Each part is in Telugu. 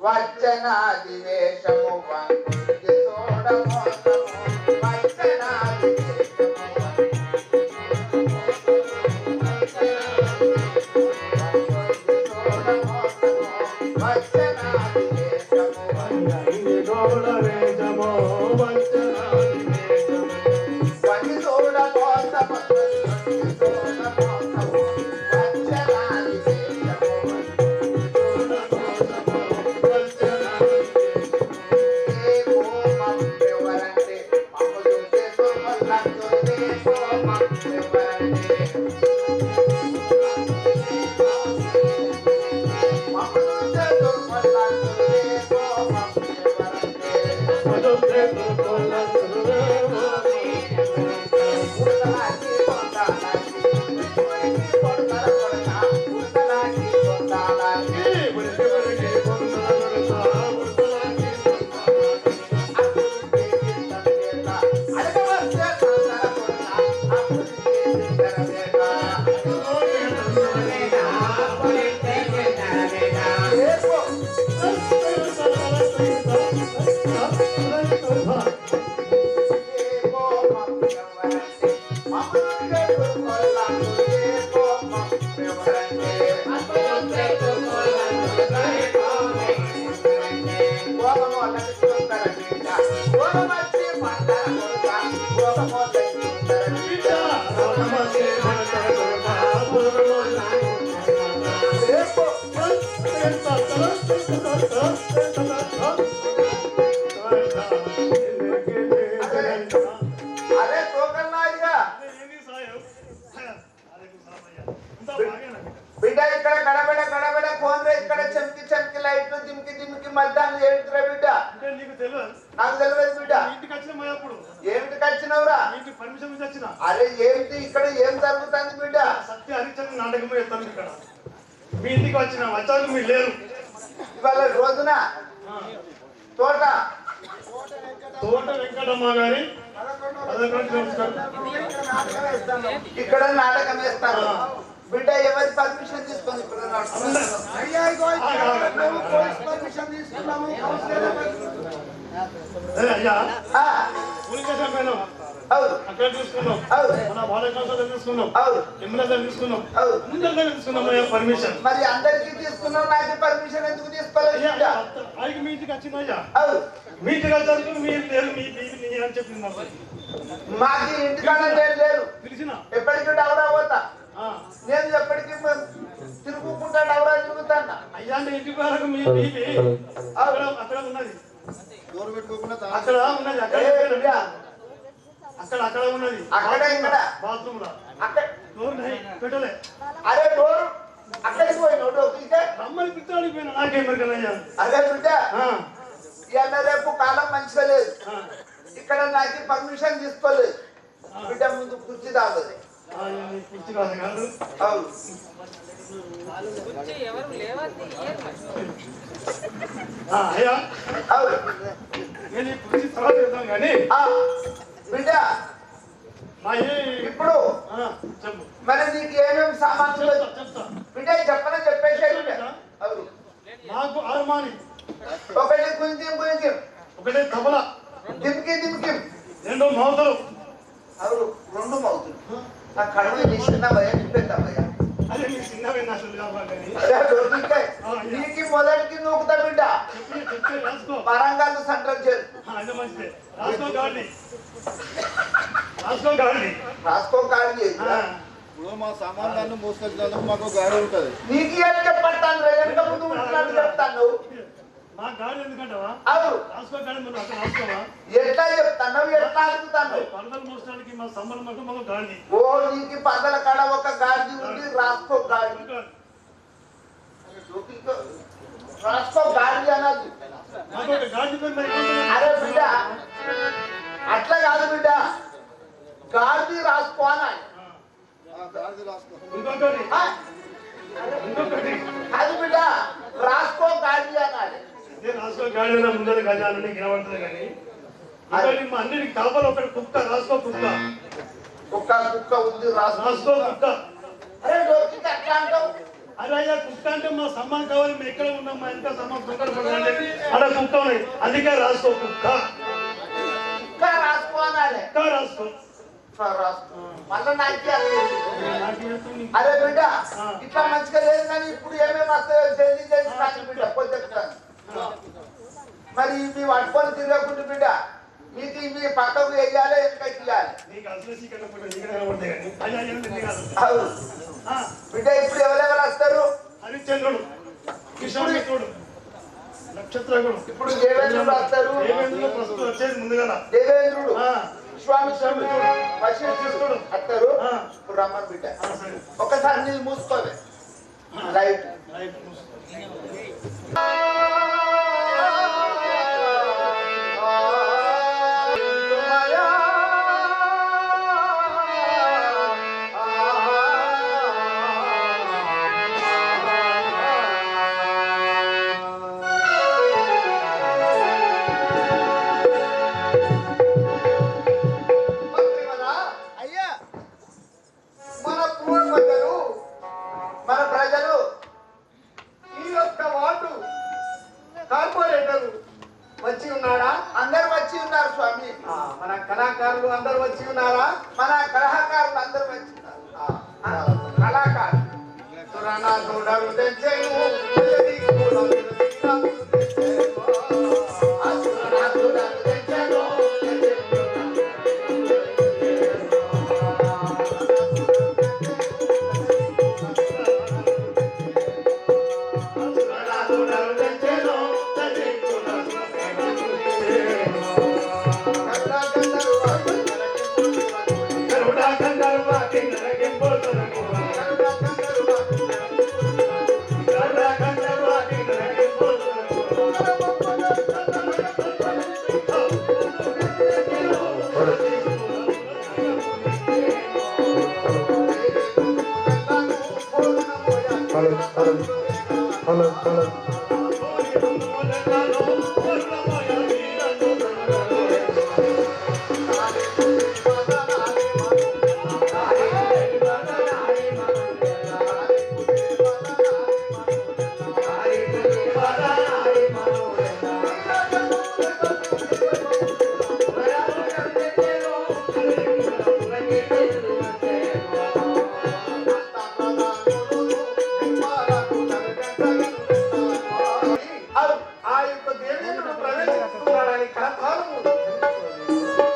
వచ్చనాది వేషము వంగి చూడమోసము వచ్చనాది బిడ్డ ఇక్కడ గడబడ గడబడ ఫోన్ ఇక్కడ చమ్కి చమ్కి లైట్లు దిమ్కి దిమ్కి మధ్యాహ్నం ఏమిటిరా బిడ్డ నాకు తెలియదు బిడ్డ ఏమిటికి వచ్చినవురా అరే ఏమిటి ఇక్కడ ఏం జరుగుతుంది బిడ్డ సత్య హరిచంద్ర నాటకం చేస్తాను ఇక్కడ మీ ఇంటికి వచ్చిన వచ్చాక మీరు లేరు ఇవాళ రోజున తోట వెంకటమ్మ గారి ఇక్కడ నాటకం వేస్తాను బిడ్డ ఎవరి పర్మిషన్ తీసుకొని అక్కడ తీసుకున్నాం మన బాలకాంశాలు తీసుకున్నాం ఎమ్మెల్యే తీసుకున్నాం అందరికీ తీసుకున్నాం పర్మిషన్ మరి అందరికీ తీసుకున్నాం నాకు పర్మిషన్ ఎందుకు తీసుకోలేదు ఆయనకి మీ ఇంటికి వచ్చిందయ్యా మీ ఇంటికి వచ్చారు మీరు లేరు మీ అని చెప్పింది మాకు ఇంటికాడ లేరు తెలిసిన ఎప్పటికీ డౌరా పోతా నేను ఎప్పటికీ తిరుగుకుంటా డౌరా తిరుగుతాను అయ్యా అంటే ఇంటికి వరకు మీ బీబీ అక్కడ ఉన్నది అక్కడ ఉన్నది అక్కడ అక్కడ ఉన్నది అక్కడ ఇక్కడ బాత్రూమ్ లో అక్కడ డోర్ పెట్టలే అరే డోర్ అక్కడికి పోయినావు రమ్మని పిచ్చాడికి పోయినా నాకేం పెరగనయ్యా అదే బిడ్డ ఇవాళ రేపు కాలం మంచిగా లేదు ఇక్కడ నాకు పర్మిషన్ తీసుకోలేదు బిడ్డ ముందు కుర్చీ తాగదు కుర్చీ కాదు కాదు అవును అయ్యా అవును నేను ఈ కుర్చీ తర్వాత చేద్దాం కానీ బిడ్డ ఇప్పుడు చెప్పు మరి నీకు ఏమేమి సామాన్లు చెప్తా బిడ్డ చెప్పన చెప్పేసి అవును నాకు అరమాని ఒకటి గుంజిం గుంజిం ఒకటే తబల దిమ్కి దిమ్కి రెండో మౌతులు అవును రెండు మౌతులు ఆ కడుపు తీసినావయ్యా నింపెట్టావయ్యా అదే మీ చిన్నవే నాశలు కావాలి నీకు మొదటికి నూకుతా బిడ్డ వరంగల్ సెంట్రల్ జైలు మంచిదే రాసుకో గాడి రాసుకో గాడి రాసుకో గాడి ఇప్పుడు మా సామాన్యాన్ని మోసుకొచ్చినందుకు మాకు గాడి ఉంటుంది నీకు ఏం చెప్పడతాను ఎంత ముందు ఉంటున్నాడు చెప్తాను మా గాడి ఎందుకంటావా అవును రాసుకో గాడి మనం అక్కడ రాసుకోవా ఎట్లా చెప్తాను ఎట్లా అడుగుతాను పరదలు మోసడానికి మా సంబంధం అంటే మాకు గాడి ఓ నీకు పదల కాడ ఒక గాడి ఉంది రాసుకో గాడి రాసుకో గాడి అన్నది అరే బిడ్డ అట్లా కాదు బిడ్డ గాడి రాసుకో అన్నాడు అది బిడ్డ రాసుకో గాడి అన్నాడు రాసుకో గాడి ముందర గజాలని గినబడుతుంది కానీ అన్నిటికి కాపాలి ఒకటి కుక్క రాసుకో కుక్క కుక్క కుక్క ఉంది రాసుకో కుక్క అరే డోర్కి అట్లా అంటావు అరే అయ్యా కుక్క అంటే మా సమ్మాన్ కావాలి మేము ఎక్కడ ఉన్నాం మా ఎంత సమ్మాన్ కుక్క అక్కడ కుక్క ఉన్నాయి అందుకే రాసుకో కుక్క రాసుకోవాలి రాసుకో మళ్ళీ అరే బిడ్డ ఇట్లా మంచిగా లేదు కానీ ఇప్పుడు ఏమేమి వస్తాయో జల్దీ జల్దీ బిడ్డ పొద్దుతాను మరి ఇవి పట్టుకొని తిరగకుండా బిడ్డ మీకు ఇవి పక్కకు వేయాలి ఎంత ఇయ్యాలి బిడ్డ ఇప్పుడు ఎవరెవరు వస్తారు హరిశ్చంద్రుడు కిషోరుడు నక్షత్రకుడు ఇప్పుడు దేవేంద్రుడు వస్తారు ప్రస్తుతం వచ్చేది ముందుగా దేవేంద్రుడు విశ్వామిత్రుడు వశిష్ఠుడు వస్తారు ఇప్పుడు రమ్మని బిడ్డ ఒకసారి నీళ్ళు మూసుకోవే లైట్ మన కళాకారులు అందరూ వచ్చి ఉన్నారా మన కళాకారులు అందరూ వచ్చి ఉన్నారు కళాకారులు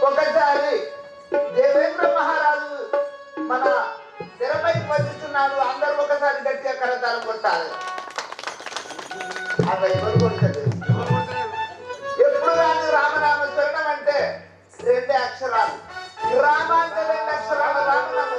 ఒకసారి దేవేంద్ర మహారాజు మన తెరపైకి వచ్చిస్తున్నాడు అందరూ ఒకసారి గట్టిగా కరతాలు కొట్టాలి ఎప్పుడు కానీ రామనామ స్మరణం అంటే 2 అక్షరాలు రామ అంటే 2 అక్షరాలు రామనామ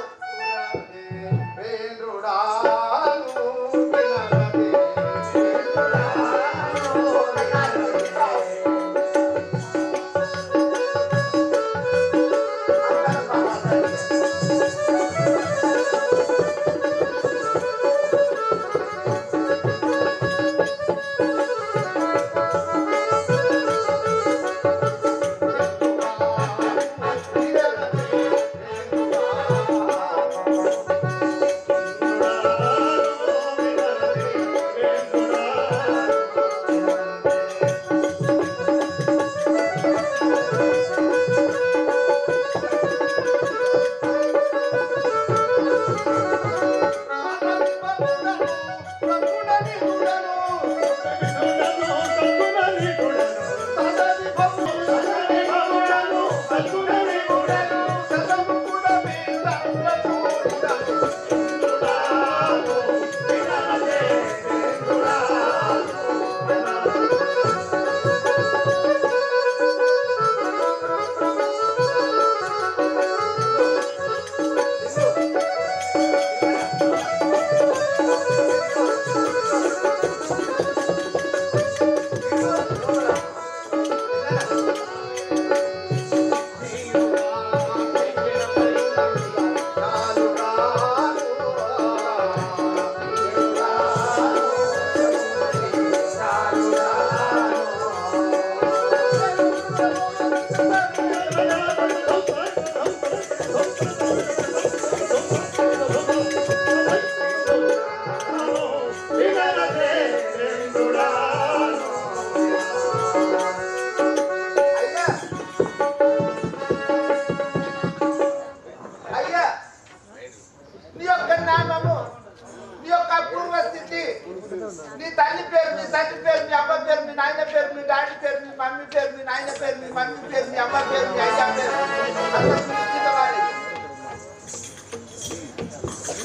నీ తల్లి పేరు, మీ తండ్రి పేరు, మీ అమ్మ పేరు, మీ నాయన పేరు, మీ డాడీ పేరు, మీ మమ్మీ పేరు, మీ నాయన పేరు, మీ మమ్మీ పేరు, మీ అమ్మ పేరు, మీ అయ్య పేరు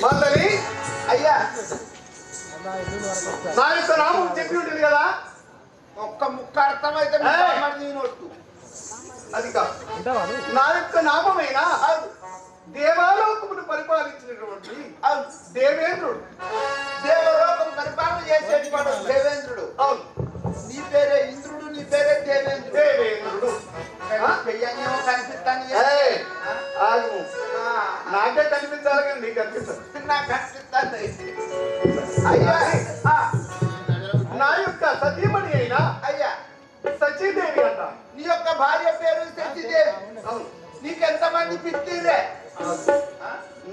మా తల్లి అయ్యా. నా యొక్క నామం చెప్పి ఉంటుంది కదా, ఒక్క ముక్క అర్థమైతే నొట్టు అది కాదు. నా యొక్క నామమైన దేవాలోకమును పరిపాలించినటువంటి దేవేంద్రుడు. దేవలోకం పరిపాలన చేసేవాడు దేవేంద్రుడు. అవును, నీ పేరే ఇంద్రుడు, నీ పేరే దేవేంద్రుడు. దేవేంద్రుడు పెయ్యనేమో కనిపిస్తాను. ఆగు, నాకే కనిపించాలి కానీ నీకు కనిపిస్తాను. నాకు కనిపిస్తాను. అయ్యా నా యొక్క సతీమణి అయినా అయ్యా సచీదేవి అంట. నీ యొక్క భార్య పేరు సతీదేవి. అవును, నీకెంతమంది పిత్తిరే?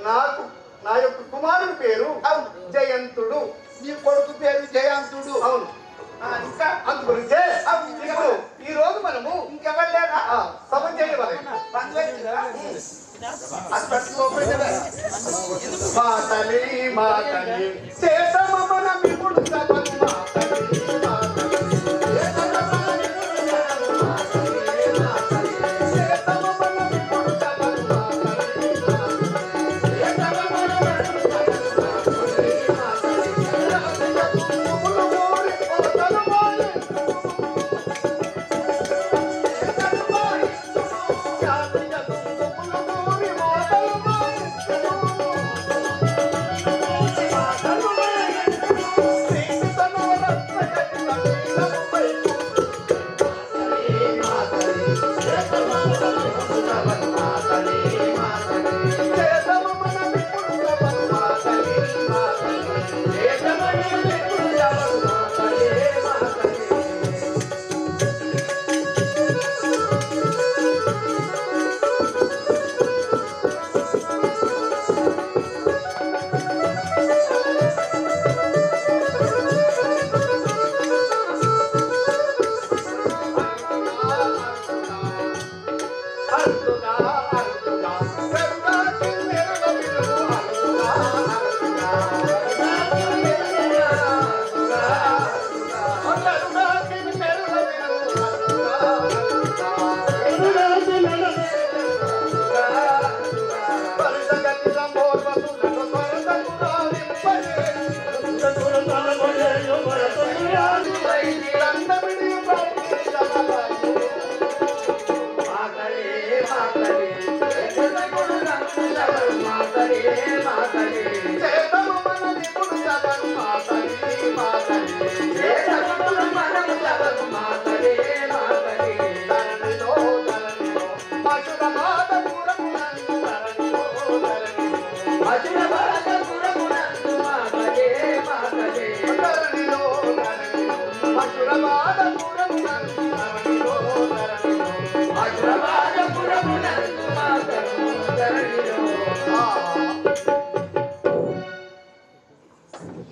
నాకు నా యొక్క కుమారుడి పేరు అవును జయంతుడు. నీ కొడుకు పేరు జయంతుడు. అవును, ఇంకా అందుగురించే ఇప్పుడు ఈ రోజు మనము ఇంకెవరు లేరా? సభ చేయవలె. మాతలి మాతలి చేతమన మిప్పుడు సభను మాతలి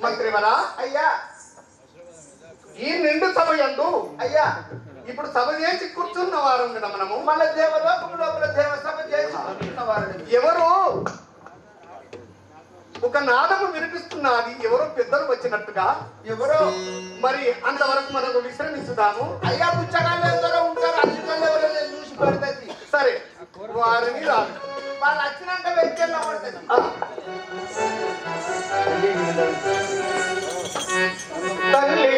మంత్రివరా అయ్యా ఈ నిండు సభ యందు అయ్యా ఇప్పుడు సభ చేసి కూర్చున్న వారం కదా మనము. మన దేవలోకం లోపల దేవసభ చేసుకుంటున్నవారు ఎవరో ఒక నాదము వినిపిస్తున్నది, ఎవరో పెద్దలు వచ్చినట్టుగా. ఎవరో మరి అంతవరకు మనకు విశ్రమించుదాము. అయ్యా పుచ్చగాళ్ళు ఎందరో ఉంటారు, అచ్చికల్లో ఎవరైనా చూసి పడుతుంది. సరే, వారిని రాదు వాళ్ళు వచ్చినాక వెళ్తే పడుతుంది. తల్లి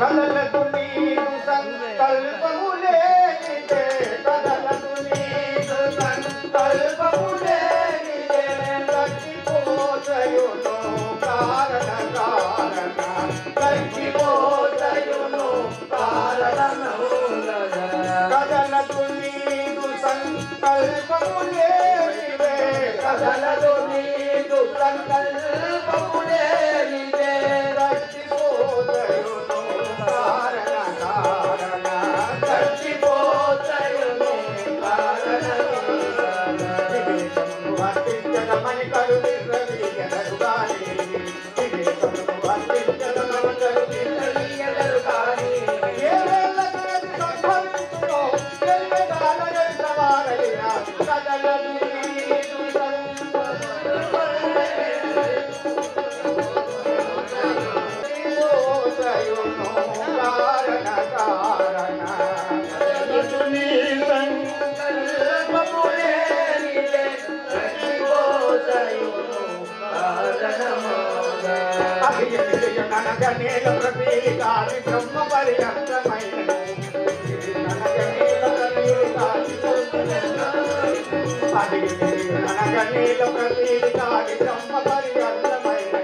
కలలకు నీదు సంకల్పము లేనిదే, కలలకు నీదు సంకల్పము లేనిదే, లక్కిపోతయును కారణ కారణ, లక్కిపోతయును కారణ. కదలకు నీదు సంకల్పము లేనిదే, కదలకు నీదు సంకల్పము లేనిదే, బ్రహ్మ పర్యంతమైన అనగనీల ప్రతీకారి బ్రహ్మ పర్యంతమైన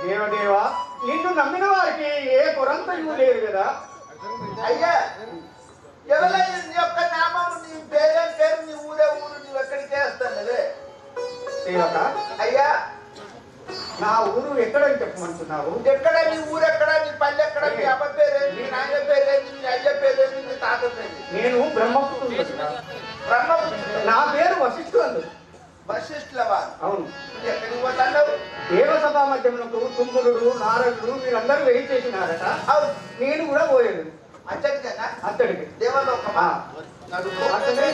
దేవదేవ నిన్ను నమ్మిన వారికి ఏ కొరంతయు లేదు కదా. అయ్యా ఎవరైనా నీ యొక్క నామము నీ పేరే పేరు నీ ఊరే ఊరు నువ్వు ఎక్కడికి వేస్తానవే సేవక అయ్యా. నా ఊరు ఎక్కడని చెప్పమంటున్నావు? ఎక్కడ నీ ఊరు ఎక్కడ నీ పల్లె ఎక్కడ నీ అమ్మ పేరేంటి నీ నాయన పేరేంటి నీ అయ్య పేరేంటి నీ తాత పేరు? నేను బ్రహ్మపుత్రుడు. బ్రహ్మపుత్రుడు. నా పేరు వశిష్ఠుడు. వశిష్ఠుల వారు. అవును. ఎక్కడికి పోతావు? దేవసభా మధ్యములకు తుంగురుడు నారదుడు వీళ్ళందరూ వెయిట్ చేసినారట. అవును. నేను కూడా పోయాను అచ్చడికేనా? అతడికి. దేవలోకమా? నడుకో. అతడే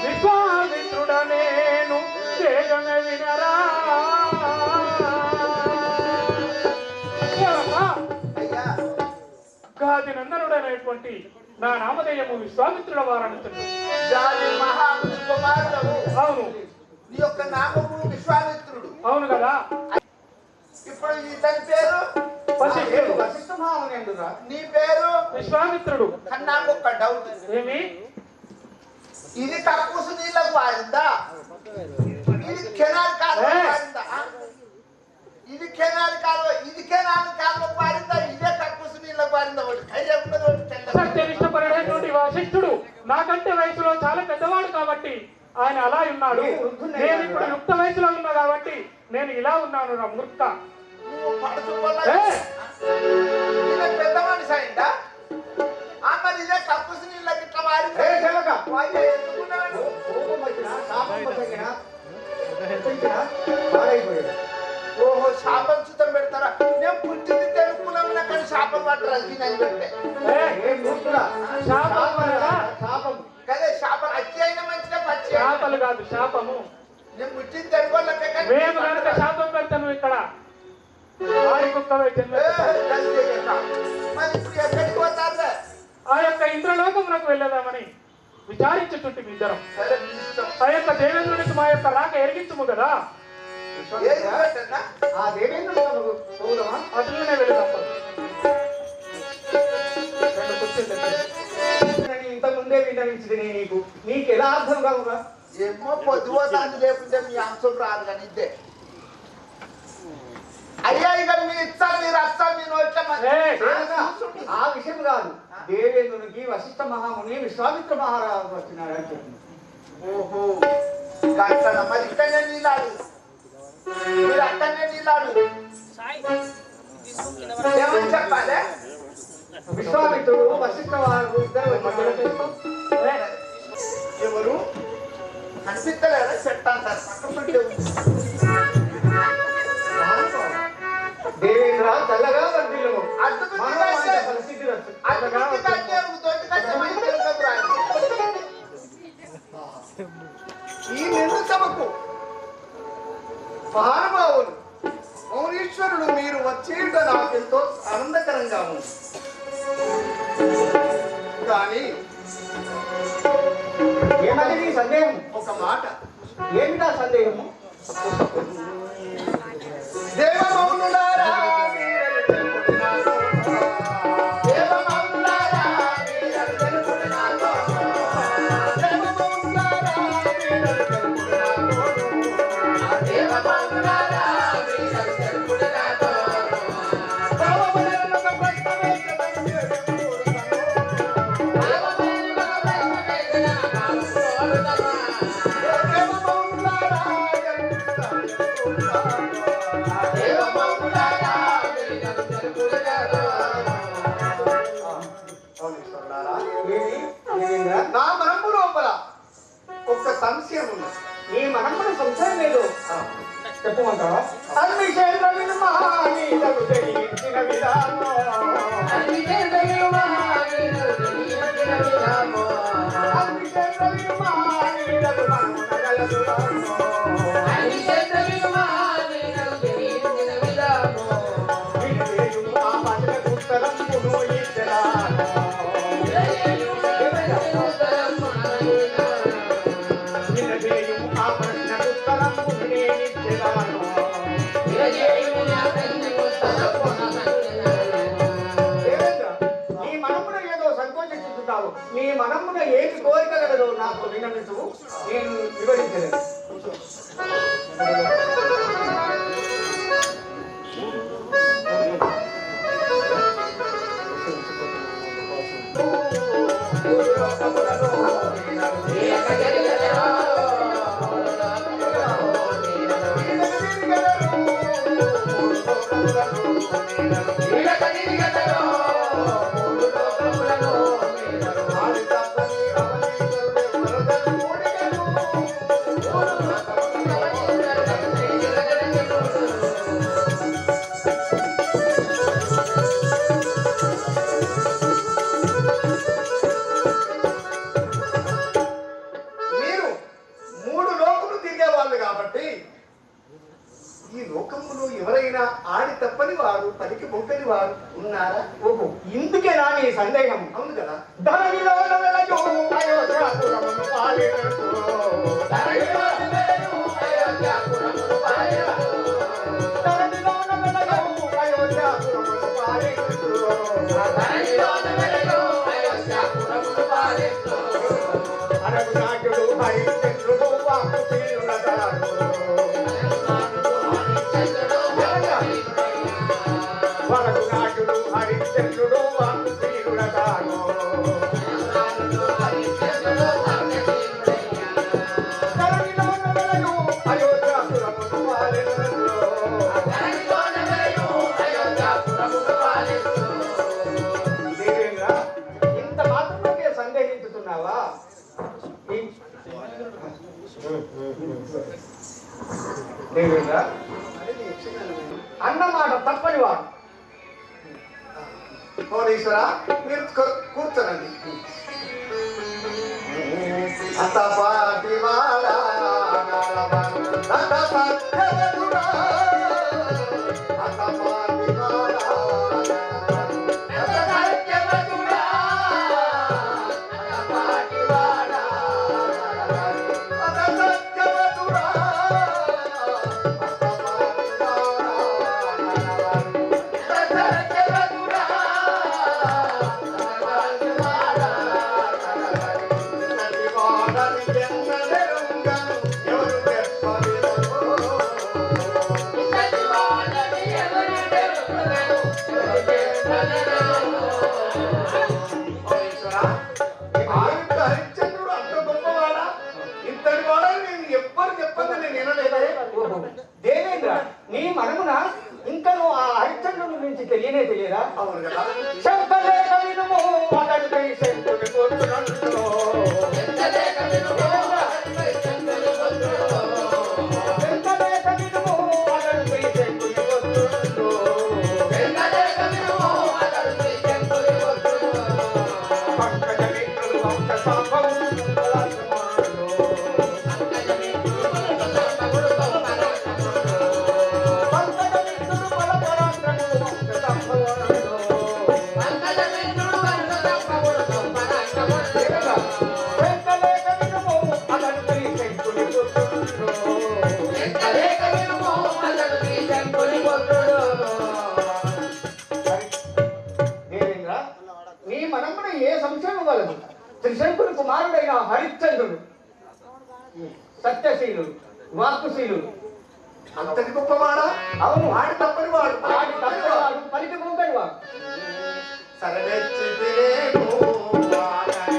విశ్వామిత్రుడ నేను వేగమ వినరా. గాది నందనుడైనటువంటి నా నామధేయము విశ్వామిత్రుల వారనుతున్నాను. అవును. నీ యొక్క నామము విశ్వామిత్రుడు. అవును కదా. ఇప్పుడు ఇతని పేరు వశిష్ఠుడు. నీ పేరు విశ్వామిత్రుడు. నాకు ఒక డౌట్. ఏమి? ఇది కక్కుసు నీళ్ళకు వారిందా? ఇది కెనాల్ కాలువ వారిందా? ఇది కెనాల్ కాలువ వారిందా? ఇదే కక్కుసు నీళ్ళకు వారిందా? సత్యనిష్టపరుడైనటువంటి వశిష్ఠుడు నాకంటే వయసులో చాలా పెద్దవాడు కాబట్టి ఆయన అలా ఉన్నాడు. నేను ఇప్పుడు యుక్త వయసులో ఉన్నా కాబట్టి నేను ఇలా ఉన్నాను. నా మూర్ఖ. పెద్ద మనిషి అయిందా? మరి ఇదే కక్కుసు నీళ్ళకి ఇట్లా ఓహో శాపం సుతం పెడతారా? నేను పుట్టింది తెలుపుకున్నా కానీ శాపం పట్టరా? కదా చేపలు కాదు, శాపము. నేను ముట్టింది తెరుకోళ్ళకే కానీ మేము కనుక శాపం పెడతాను ఇక్కడ వారి కుక్కవే జన్మ. మరి ఇప్పుడు ఎక్కడికి పోతారు? ఆ యొక్క ఇంద్రలోకమునకు వెళ్ళదామని విచారించుచుంటి ఇద్దరం. సరే మీ ఇష్టం. ఆ యొక్క దేవేంద్రునికి మా యొక్క రాక ఎరిగించుము కదా, ఏది పెట్టన్నా? ఆ దేవేంద్రుడు చూడమా అట్లనే వెళదాం. రెండు కుర్చీలు తెచ్చేసి. ఇంత ముందే విన్నవించింది నీకు ఎలా అర్థం కావుగా? ఏమో పొద్దుపోతాను లేకుంటే మీ అంశం రాదు కానీ ఇద్దే. అయ్యా ఇక మీ ఇచ్చా మీరు అచ్చా మీ నోట్ల ఆ విషయం కాదు, దేవేంద్రునికి వశిష్ఠ మహాముని విశ్వామిత్ర మహారాజు వచ్చినారని చెప్పింది. ఓహో కట్టడ మరి ఇక్కడనే నీళ్ళాడు, మీరు అక్కడనే నీళ్ళాడు. ఏమని చెప్పాలి? విశ్వామిత్రుడు వశిష్ఠ వారు ఇద్దరు మధ్యలో చేసుకో. ఎవరు అనిపిస్తలేదా చెట్టు అంటారు పక్కపంటే దేవేంద్ర చల్లగా వర్ధిల్లు. అడ్డుకు పరిస్థితి ఈ నిండు సభకు మహానుభావులు మౌనీశ్వరుడు మీరు వచ్చేట నాకెంతో ఆనందకరంగా ఉంది. కానీ ఏమది నీ సందేహం? ఒక మాట. ఏమిటా సందేహము? దేవమౌనులారా వీరలు తెలుపుతున్నాను. దేవమౌనులారా వీరలు తెలుపుతున్నాను. దేవమౌనులారా వీరలు తెలుపుతున్నాను. దేవమౌనులారా వీరలు తెలుపుతున్నాను. దేవమౌనులారా నా మనము లోపల ఒక సంశయం ఉంది. నీ మనమున సంశయం లేదు చెప్పమంటావా? అన్నిషేంద్రుని మహానీయులకు తెలియించిన విధానం. అన్నిషేంద్రుని మహానీయులకు మనమునగలదు. ఆ పదలకు ఉత్తరంపును ఇచ్చరాను. నీ మనమున ఏదో సంకోచించుకుంటావు. నీ మనమున ఏమి కోరికలగదో నాకు విన్నవించు, నేను వివరించలేదు. మీరు మూడు లోకములు తిరిగేవాళ్ళు కాబట్టి ఈ లోకములో ఎవరైనా ఆడి తప్పని వారు పలికి పొంకని వారు ఉన్నారా? ఓహో, ఇందుకేనా నీ సందేహం? అవును కదా. ధరణిలో వెలయు అయోధ్యాపురమును పాలించు. ధరణిలో వెలయు అయోధ్యాపురమును పాలించు. ధరణిలో వెలయు అయోధ్యాపురమును పాలించు. ధరణిలో వెలయు అయోధ్యాపురమును పాలించు. అరగు నాయుడు హరిచంద్రుడు వాకు తీరునదాడు. వరకునాయుడు హరిచంద్రుడు వాకు తీరునదాడు. ధరణిలో వెలయు అయోధ్యాపురమును పాలించు. దేవేంద్ర, ఇంత మాత్రమే సందేహించుతున్నావా? దేవేంద్ర, అన్నమాట తప్పని వాడు. కోరీశ్వర, మీరు కూర్చోనండి. అతపాటి వాడా అవును కదా శంకలేక వినుము అతడిపై శంకుని కూర్చున్నట్లు. శంకలేక వినుము అతడిపై శంకుని కూర్చున్నట్లు. పంకజ మిత్రులు వంశ సంభవం పరాక్రమాలు. పంకజ మిత్రులు బల పరాక్రములు వంశ సంభవాలు. శంకలేక వినుము అతడిపై శంకుని కూర్చున్నట్లు. దేవేంద్ర, నీ మనమున ఏ సంశయం కలదు? త్రిశంకుని కుమారుడైన హరిశ్చంద్రుడు సత్యశీలుడు, వాక్కుశీలుడు. అంతటి గొప్పవాడా అవును, వాడి తప్ప